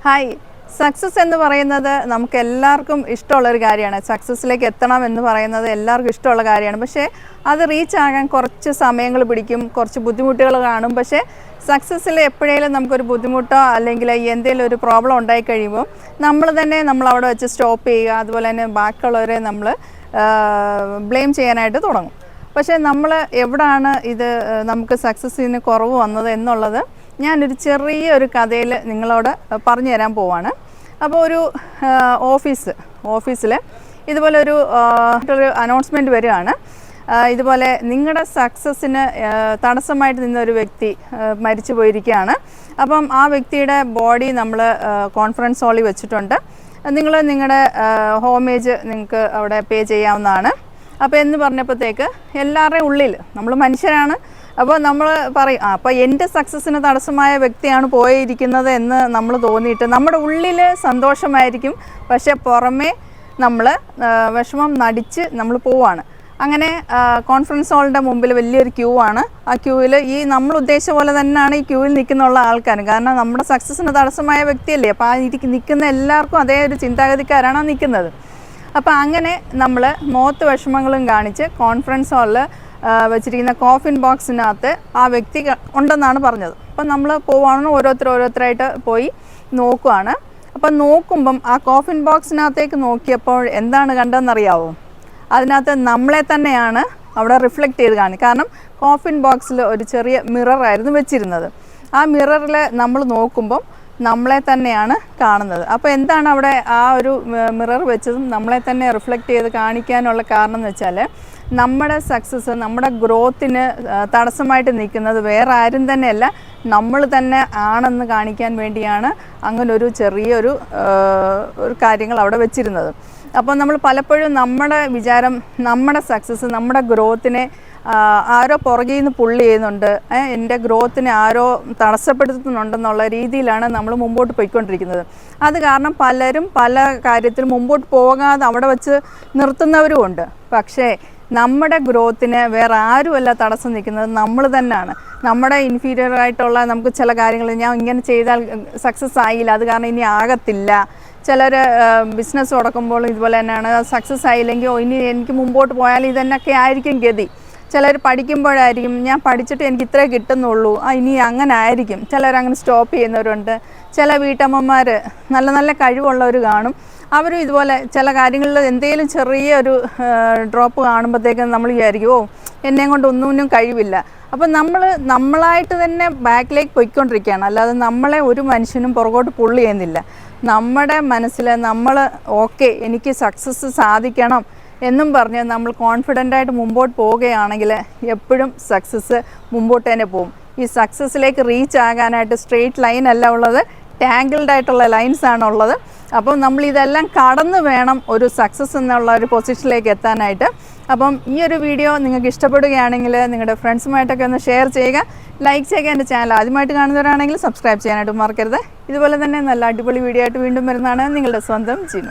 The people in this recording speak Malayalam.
ഹായ്, സക്സസ് എന്ന് പറയുന്നത് നമുക്ക് എല്ലാവർക്കും ഇഷ്ടമുള്ളൊരു കാര്യമാണ്. സക്സസ്സിലേക്ക് എത്തണം എന്ന് പറയുന്നത് എല്ലാവർക്കും ഇഷ്ടമുള്ള കാര്യമാണ്. പക്ഷേ അത് റീച്ച് ആകാൻ കുറച്ച് സമയങ്ങൾ പിടിക്കും, കുറച്ച് ബുദ്ധിമുട്ടുകൾ കാണും. പക്ഷേ സക്സസ്സിൽ എപ്പോഴേലും നമുക്കൊരു ബുദ്ധിമുട്ടോ അല്ലെങ്കിൽ എന്തെങ്കിലും ഒരു പ്രോബ്ലം ഉണ്ടായിക്കഴിയുമ്പോൾ നമ്മൾ അവിടെ വെച്ച് സ്റ്റോപ്പ് ചെയ്യുക. അതുപോലെ തന്നെ ബാക്കിയുള്ളവരെ നമ്മൾ ബ്ലെയിം ചെയ്യാനായിട്ട് തുടങ്ങും. പക്ഷേ നമ്മൾ എവിടെയാണ് നമുക്ക് സക്സസ്സിന് കുറവ് വന്നത് എന്നുള്ളത് ഞാനൊരു ചെറിയൊരു കഥയിൽ നിങ്ങളോട് പറഞ്ഞു തരാൻ പോവാണ്. അപ്പോൾ ഒരു ഓഫീസിൽ ഇതുപോലെ ഒരു അനൗൺസ്മെൻറ്റ് വരികയാണ്. ഇതുപോലെ നിങ്ങളുടെ സക്സസ്സിന് തടസ്സമായിട്ട് നിന്നൊരു വ്യക്തി മരിച്ചു പോയിരിക്കുകയാണ്. അപ്പം ആ വ്യക്തിയുടെ ബോഡി നമ്മൾ കോൺഫറൻസ് ഹാളിൽ വെച്ചിട്ടുണ്ട്. നിങ്ങൾ നിങ്ങളുടെ ഹോമേജ് നിങ്ങൾക്ക് അവിടെ പേ ചെയ്യാവുന്നതാണ്. അപ്പോൾ എന്ന് പറഞ്ഞപ്പോഴത്തേക്ക് എല്ലാവരുടെയും ഉള്ളിൽ നമ്മൾ മനുഷ്യരാണ്. അപ്പോൾ നമ്മൾ പറയും അപ്പോൾ എൻ്റെ സക്സസ്സിന് തടസ്സമായ വ്യക്തിയാണ് പോയിരിക്കുന്നത് എന്ന് നമ്മൾ തോന്നിയിട്ട് നമ്മുടെ ഉള്ളിൽ സന്തോഷമായിരിക്കും. പക്ഷേ പുറമേ നമ്മൾ വിഷമം നടിച്ച് നമ്മൾ പോവാണ്. അങ്ങനെ കോൺഫറൻസ് ഹാളിൻ്റെ മുമ്പിൽ വലിയൊരു ക്യൂ ആണ്. ആ ക്യൂവിൽ നമ്മൾ ഉദ്ദേശിച്ച പോലെ തന്നെയാണ് ഈ ക്യൂവിൽ നിൽക്കുന്നുള്ള ആൾക്കാർ. കാരണം നമ്മുടെ സക്സസ്സിന് തടസ്സമായ വ്യക്തിയല്ലേ. അപ്പോൾ നിൽക്കുന്ന എല്ലാവർക്കും അതേ ഒരു ചിന്താഗതിക്കാരാണ് നിൽക്കുന്നത്. അപ്പോൾ അങ്ങനെ നമ്മൾ മുഖത്ത് വിഷമങ്ങളും കാണിച്ച് കോൺഫറൻസ് ഹാളിൽ വെച്ചിരിക്കുന്ന കോഫിൻ ബോക്സിനകത്ത് ആ വ്യക്തി ഉണ്ടെന്നാണ് പറഞ്ഞത്. അപ്പം നമ്മൾ പോവുകയാണ്, ഓരോരുത്തരായിട്ട് പോയി നോക്കുവാണ്. അപ്പം നോക്കുമ്പം ആ കോഫിൻ ബോക്സിനകത്തേക്ക് നോക്കിയപ്പോൾ എന്താണ് കണ്ടതെന്നറിയാവോ? അതിനകത്ത് നമ്മളെ തന്നെയാണ് അവിടെ റിഫ്ലക്റ്റ് ചെയ്ത് കാണും. കാരണം കോഫിൻ ബോക്സിൽ ഒരു ചെറിയ മിററായിരുന്നു വെച്ചിരുന്നത്. ആ മിററിൽ നമ്മൾ നോക്കുമ്പം നമ്മളെ തന്നെയാണ് കാണുന്നത്. അപ്പോൾ എന്താണ് അവിടെ ആ ഒരു മിറർ വെച്ചതും നമ്മളെ തന്നെ റിഫ്ലക്റ്റ് ചെയ്ത് കാണിക്കാനുള്ള കാരണം എന്ന് വെച്ചാൽ നമ്മുടെ സക്സസ്, നമ്മുടെ ഗ്രോത്തിന് തടസ്സമായിട്ട് നിൽക്കുന്നത് വേറെ ആരും തന്നെയല്ല, നമ്മൾ തന്നെ ആണെന്ന് കാണിക്കാൻ വേണ്ടിയാണ് അങ്ങനൊരു ചെറിയൊരു കാര്യങ്ങൾ അവിടെ വെച്ചിരുന്നത്. അപ്പോൾ നമ്മൾ പലപ്പോഴും നമ്മുടെ വിചാരം നമ്മുടെ സക്സസ്, നമ്മുടെ ഗ്രോത്തിനെ ആരോ പുറകിൽ നിന്ന് പുള്ളി ചെയ്യുന്നുണ്ട്, എൻ്റെ ഗ്രോത്തിനെ ആരോ തടസ്സപ്പെടുത്തുന്നുണ്ടെന്നുള്ള രീതിയിലാണ് നമ്മൾ മുമ്പോട്ട് പോയിക്കൊണ്ടിരിക്കുന്നത്. അത് കാരണം പലരും പല കാര്യത്തിലും മുമ്പോട്ട് പോകാതെ അവിടെ വെച്ച് നിർത്തുന്നവരുമുണ്ട്. പക്ഷേ നമ്മുടെ ഗ്രോത്തിന് വേറെ ആരുമല്ല തടസ്സം നിൽക്കുന്നത്, നമ്മൾ തന്നെയാണ്. നമ്മുടെ ഇൻഫീരിയറായിട്ടുള്ള നമുക്ക് ചില കാര്യങ്ങൾ ഞാൻ ഇങ്ങനെ ചെയ്താൽ സക്സസ് ആയില്ല, അത് കാരണം ഇനി ആകത്തില്ല. ചിലർ ബിസിനസ് തുടക്കുമ്പോൾ ഇതുപോലെ തന്നെയാണ്, സക്സസ് ആയില്ലെങ്കിൽ ഇനി എനിക്ക് മുമ്പോട്ട് പോയാൽ ഇതന്നൊക്കെ ആയിരിക്കും ഗതി. ചിലർ പഠിക്കുമ്പോഴായിരിക്കും ഞാൻ പഠിച്ചിട്ട് എനിക്ക് ഇത്രേ കിട്ടുന്നുള്ളൂ, ഇനി അങ്ങനെ ആയിരിക്കും. ചിലരങ്ങനെ സ്റ്റോപ്പ് ചെയ്യുന്നവരുണ്ട്. ചില വീട്ടമ്മമാർ നല്ല നല്ല കഴിവുള്ളവർ കാണും. അവരും ഇതുപോലെ ചില കാര്യങ്ങളിൽ എന്തെങ്കിലും ചെറിയൊരു ഡ്രോപ്പ് കാണുമ്പോഴത്തേക്കും നമ്മൾ വിചാരിക്കും എന്നെ കൊണ്ട് ഒന്നും കഴിവില്ല. അപ്പം നമ്മളായിട്ട് തന്നെ ബാക്കിലേക്ക് പോയിക്കൊണ്ടിരിക്കുകയാണ്. അല്ലാതെ നമ്മളെ ഒരു മനുഷ്യനും പുറകോട്ട് പുള്ളി ചെയ്യുന്നില്ല. നമ്മുടെ മനസ്സിൽ നമ്മൾ എനിക്ക് സക്സസ് സാധിക്കണം എന്നും പറഞ്ഞ് നമ്മൾ കോൺഫിഡൻ്റായിട്ട് മുമ്പോട്ട് പോവുകയാണെങ്കിൽ എപ്പോഴും സക്സസ് മുമ്പോട്ട് തന്നെ പോകും. ഈ സക്സസ്സിലേക്ക് റീച്ച് ആകാനായിട്ട് സ്ട്രെയിറ്റ് ലൈൻ അല്ല ഉള്ളത്, ടാങ്കിൾഡ് ആയിട്ടുള്ള ലൈൻസാണ് ഉള്ളത്. അപ്പം നമ്മൾ ഇതെല്ലാം കടന്ന് വേണം ഒരു സക്സസ് എന്നുള്ള ഒരു പൊസിഷനിലേക്ക് എത്താനായിട്ട്. അപ്പം ഈ ഒരു വീഡിയോ നിങ്ങൾക്ക് ഇഷ്ടപ്പെടുകയാണെങ്കിൽ നിങ്ങളുടെ ഫ്രണ്ട്സുമായിട്ടൊക്കെ ഒന്ന് ഷെയർ ചെയ്യുക, ലൈക്ക് ചെയ്യുക. എൻ്റെ ചാനൽ ആദ്യമായിട്ട് കാണുന്നവരാണെങ്കിൽ സബ്സ്ക്രൈബ് ചെയ്യാനായിട്ട് മറക്കരുത്. ഇതുപോലെ തന്നെ നല്ല അടിപൊളി വീഡിയോ ആയിട്ട് വീണ്ടും വരുന്നതാണ് നിങ്ങളുടെ സ്വന്തം ജിനു.